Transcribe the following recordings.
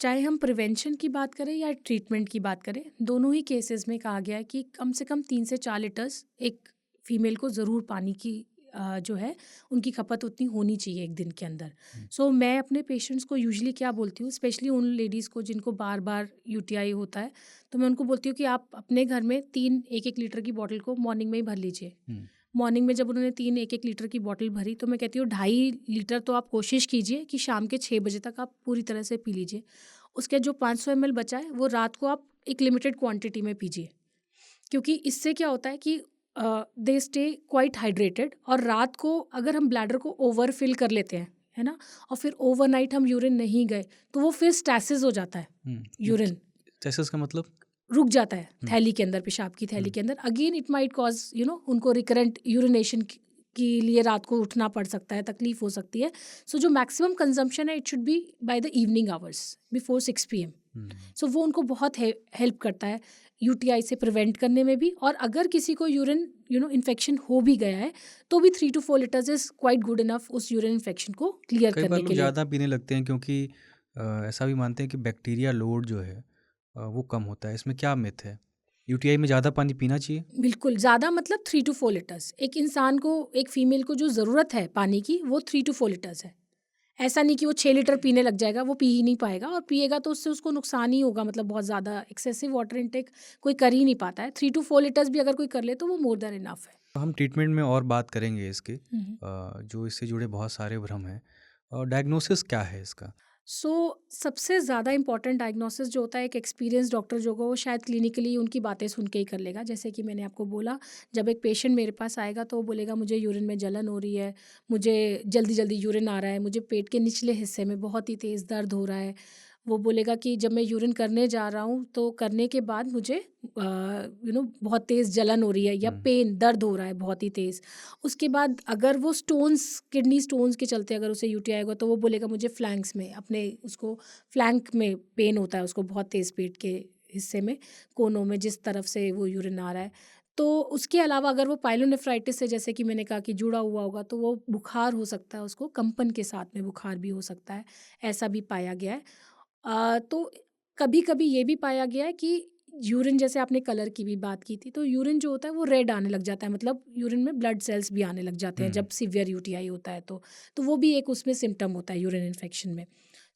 चाहे हम प्रिवेंशन की बात करें या ट्रीटमेंट की बात करें, दोनों ही केसेस में कहा गया है कि कम से कम 3 से 4 लीटर्स एक फीमेल को ज़रूर पानी की जो है उनकी खपत उतनी होनी चाहिए एक दिन के अंदर। सो मैं अपने पेशेंट्स को यूजुअली क्या बोलती हूँ, स्पेशली उन लेडीज़ को जिनको बार बार यूटीआई होता है, तो मैं उनको बोलती हूँ कि आप अपने घर में 3 1-1 लीटर की बॉटल को मॉर्निंग में ही भर लीजिए। मॉर्निंग में जब उन्होंने 3 1-1 लीटर की बॉटल भरी, तो मैं कहती हूँ 2.5 लीटर तो आप कोशिश कीजिए कि शाम के 6 बजे तक आप पूरी तरह से पी लीजिए। उसके जो 500 ml बचा है वो रात को आप एक लिमिटेड क्वांटिटी में पीजिए, क्योंकि इससे क्या होता है कि दे स्टे क्वाइट हाइड्रेटेड, और रात को अगर हम ब्लैडर को ओवर फिल कर लेते हैं, है ना, और फिर ओवरनाइट हम यूरिन नहीं गए, तो वो फिर स्टैसिस हो जाता है। यूरिन स्टेसिस का मतलब? रुक जाता है थैली के अंदर, पेशाब की थैली के अंदर। अगेन इट माइट कॉज उनको रिकरेंट यूरिनेशन के लिए रात को उठना पड़ सकता है, तकलीफ हो सकती है। सो जो मैक्सिमम कंजम्पशन है it should be by the evening hours before 6 PM। सो वो उनको बहुत हेल्प करता है यूटीआई से प्रिवेंट करने में भी। और अगर किसी को यूरिन इन्फेक्शन हो भी गया है, तो भी 3 to 4 litres is quite good enough उस यूरिन इन्फेक्शन को क्लियर कई बार करने लोग के लिए। ज़्यादा पीने लगते हैं क्योंकि ऐसा भी मानते हैं कि बैक्टीरिया लोड जो है वो कम होता है। इसमें क्या मिथ है? यूटीआई में ज़्यादा पानी पीना चाहिए? बिल्कुल, ज़्यादा मतलब 3 to 4 लीटर्स। एक इंसान को, एक फीमेल को जो ज़रूरत है पानी की, वो 3 to 4 लीटर्स है। ऐसा नहीं कि वो 6 लीटर पीने लग जाएगा, वो पी ही नहीं पाएगा, और पिएगा तो उससे उसको नुकसान ही होगा। मतलब बहुत ज़्यादा एक्सेसिव वाटर इनटेक कोई कर ही नहीं पाता है। 3 to 4 लीटर्स भी अगर कोई कर ले तो वो मोर देन इनफ है। तो हम ट्रीटमेंट में और बात करेंगे इसके, हुँ। जो इससे जुड़े बहुत सारे भ्रम हैं। और डायग्नोसिस क्या है इसका? सो सबसे ज़्यादा इंपॉर्टेंट डायग्नोसिस जो होता है, एक एक्सपीरियंस डॉक्टर जो होगा वो शायद क्लिनिकली उनकी बातें सुन के ही कर लेगा। जैसे कि मैंने आपको बोला, जब एक पेशेंट मेरे पास आएगा तो वो बोलेगा मुझे यूरिन में जलन हो रही है, मुझे जल्दी जल्दी यूरिन आ रहा है, मुझे पेट के निचले हिस्से में बहुत ही तेज़ दर्द हो रहा है। वो बोलेगा कि जब मैं यूरिन करने जा रहा हूँ तो करने के बाद मुझे बहुत तेज़ जलन हो रही है, या पेन दर्द हो रहा है बहुत ही तेज़। उसके बाद अगर वो स्टोन्स, किडनी स्टोन्स के चलते अगर उसे यूटीआई होगा, तो वो बोलेगा मुझे फ्लैंक्स में, अपने उसको फ्लैंक में पेन होता है उसको, बहुत तेज़ पेट के हिस्से में, कोनों में, जिस तरफ से वो यूरिन आ रहा है। तो उसके अलावा अगर वो पाइलोनेफ्राइटिस से, जैसे कि मैंने कहा, कि जुड़ा हुआ होगा, तो वो बुखार हो सकता है, उसको कंपन के साथ में बुखार भी हो सकता है, ऐसा भी पाया गया है। तो कभी-कभी ये भी पाया गया है कि यूरिन, जैसे आपने कलर की भी बात की थी, तो यूरिन जो होता है वो रेड आने लग जाता है, मतलब यूरिन में ब्लड सेल्स भी आने लग जाते हैं जब सीवियर यूटीआई होता है तो वो भी एक उसमें सिम्पटम होता है यूरिन इन्फेक्शन में।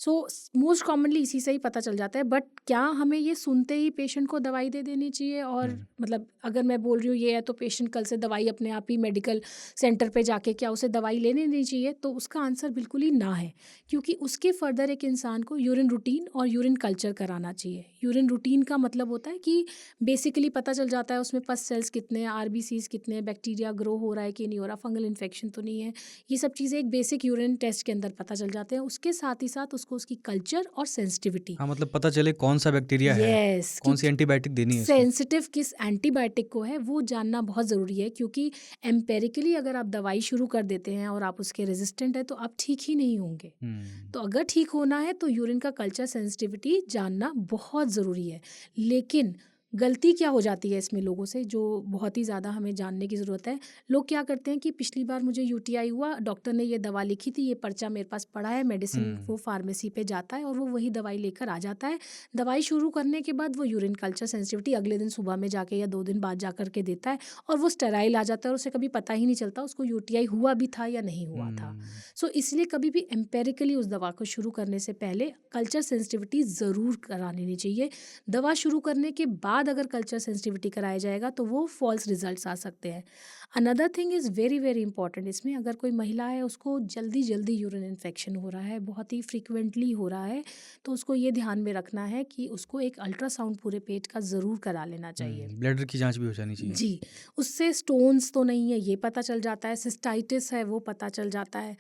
सो मोस्ट कॉमनली इसी से ही पता चल जाता है। बट क्या हमें ये सुनते ही पेशेंट को दवाई दे देनी चाहिए? और मतलब अगर मैं बोल रही हूँ ये है, तो पेशेंट कल से दवाई अपने आप ही मेडिकल सेंटर पे जाके क्या उसे दवाई लेने नहीं चाहिए? तो उसका आंसर बिल्कुल ही ना है, क्योंकि उसके फर्दर एक इंसान को यूरिन रूटीन और यूरिन कल्चर कराना चाहिए। यूरिन रूटीन का मतलब होता है कि बेसिकली पता चल जाता है उसमें पस सेल्स कितने हैं, आरबीसीज कितने हैं, बैक्टीरिया ग्रो हो रहा है कि नहीं हो रहा, फंगल इन्फेक्शन तो नहीं है। ये सब चीज़ें एक बेसिक यूरिन टेस्ट के अंदर पता चल जाते हैं। उसके साथ ही साथ उसको उसकी कल्चर और सेंसिटिविटी, हाँ, मतलब पता चले कौन सा बैक्टीरिया है, यस, कौन सी क्योंकि एंटीबायोटिक देनी है इसको। सेंसिटिव किस एंटीबायोटिक को है वो जानना बहुत ज़रूरी है। क्योंकि एम्पेरिकली अगर आप दवाई शुरू कर देते हैं और आप उसके रेजिस्टेंट है, तो आप ठीक ही नहीं होंगे। तो अगर ठीक होना है तो यूरिन का कल्चर सेंसिटिविटी जानना बहुत ज़रूरी है। लेकिन गलती क्या हो जाती है इसमें लोगों से, जो बहुत ही ज़्यादा हमें जानने की ज़रूरत है। लोग क्या करते हैं कि पिछली बार मुझे यूटीआई हुआ, डॉक्टर ने ये दवा लिखी थी, ये पर्चा मेरे पास पड़ा है, मेडिसिन, वो फार्मेसी पे जाता है और वो वही दवाई लेकर आ जाता है। दवाई शुरू करने के बाद वो यूरिन कल्चर सेंसिटिविटी अगले दिन सुबह में जाके या 2 दिन बाद जा कर के देता है, और वो स्टेराइल आ जाता है और उसे कभी पता ही नहीं चलता उसको यूटीआई हुआ भी था या नहीं हुआ था। सो इसलिए कभी भी एम्पेरिकली उस दवा को शुरू करने से पहले कल्चर सेंसिटिविटी ज़रूर करा लेनी चाहिए। दवा शुरू करने के बाद अगर कल्चर सेंसिटिविटी कराया जाएगा तो वो फॉल्स रिजल्ट्स आ सकते हैं। Another thing is very very important इसमें, अगर कोई महिला है उसको जल्दी जल्दी यूरिन इन्फेक्शन हो रहा है, बहुत ही फ्रिक्वेंटली हो रहा है, तो उसको ये ध्यान में रखना है कि उसको एक अल्ट्रासाउंड पूरे पेट का ज़रूर करा लेना चाहिए। ब्लैडर की जांच भी हो जानी चाहिए। जी, उससे स्टोन्स तो नहीं है ये पता चल जाता है, सिस्टाइटिस है वो पता चल जाता है।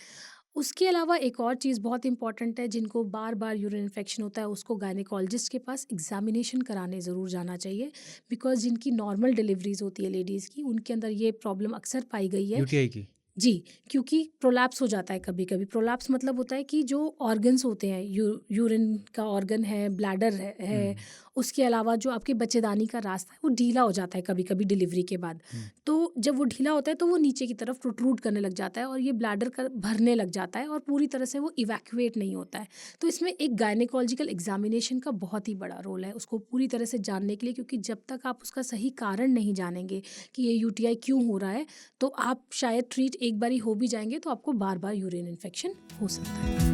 उसके अलावा एक और चीज़ बहुत इंपॉर्टेंट है, जिनको बार-बार यूरिन इन्फेक्शन होता है उसको गायनेकोलॉजिस्ट के पास एग्ज़ामिनेशन कराने ज़रूर जाना चाहिए। बिकॉज़ जिनकी नॉर्मल डिलीवरीज़ होती है लेडीज़ की, उनके अंदर ये प्रॉब्लम अक्सर पाई गई है। यूटीआई की? जी, क्योंकि प्रोलैप्स हो जाता है कभी-कभी। प्रोलैप्स मतलब होता है कि जो ऑर्गन्स होते हैं, यूरिन का ऑर्गन है, ब्लैडर है, हुँ, उसके अलावा जो आपकी बच्चेदानी का रास्ता है, वो ढीला हो जाता है कभी-कभी डिलीवरी के बाद। हुँ, तो जब वो ढीला होता है, तो वो नीचे की तरफ प्रोट्रूड करने लग जाता है और ये ब्लैडर का भरने लग जाता है और पूरी तरह से वो इवैक्यूएट नहीं होता है। तो इसमें एक गायनेकोलॉजिकल एग्ज़ामिनेशन का बहुत ही बड़ा रोल है, उसको पूरी तरह से जानने के लिए, क्योंकि जब तक आप उसका सही कारण नहीं जानेंगे कि ये यूटीआई क्यों हो रहा है, तो आप शायद ट्रीट एक बारी हो भी जाएँगे तो आपको बार-बार यूरिन इन्फेक्शन हो सकता है।